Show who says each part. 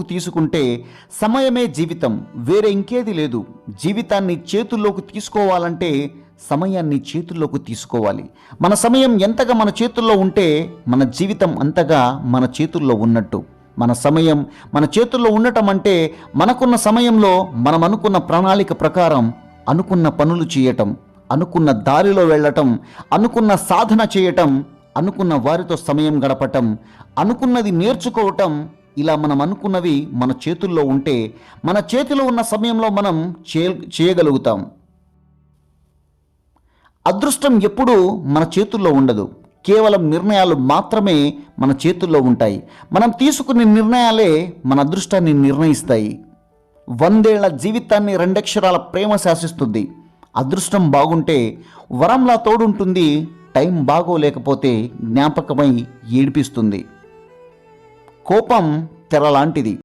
Speaker 1: చేతుల్లోకి తీసుకుంటే సమయమే జీవితం, వేరే ఇంకేది లేదు. జీవితాన్ని చేతుల్లోకి తీసుకోవాలంటే సమయాన్ని చేతుల్లోకి తీసుకోవాలి. మన సమయం ఎంతగా మన చేతుల్లో ఉంటే మన జీవితం అంతగా మన చేతుల్లో ఉన్నట్టు. మన సమయం మన చేతుల్లో ఉండటం అంటే మనకున్న సమయంలో మనం అనుకున్న ప్రణాళిక ప్రకారం అనుకున్న పనులు చేయటం, అనుకున్న దారిలో వెళ్ళటం, అనుకున్న సాధన చేయటం, అనుకున్న వారితో సమయం గడపటం, అనుకున్నది నేర్చుకోవటం. ఇలా మనం అనుకున్నవి మన చేతుల్లో ఉంటే మన చేతిలో ఉన్న సమయంలో మనం చేయగలుగుతాం. అదృష్టం ఎప్పుడూ మన చేతుల్లో ఉండదు. కేవలం నిర్ణయాలు మాత్రమే మన చేతుల్లో ఉంటాయి. మనం తీసుకునే నిర్ణయాలే మన అదృష్టాన్ని నిర్ణయిస్తాయి. 100 ఏళ్ల జీవితాన్ని 2 అక్షరాల ప్రేమ శాసిస్తుంది. అదృష్టం బాగుంటే వరంలా తోడుంటుంది. టైం బాగోలేకపోతే జ్ఞాపకమై ఏడిపిస్తుంది. కోపం తెర లాంటిది.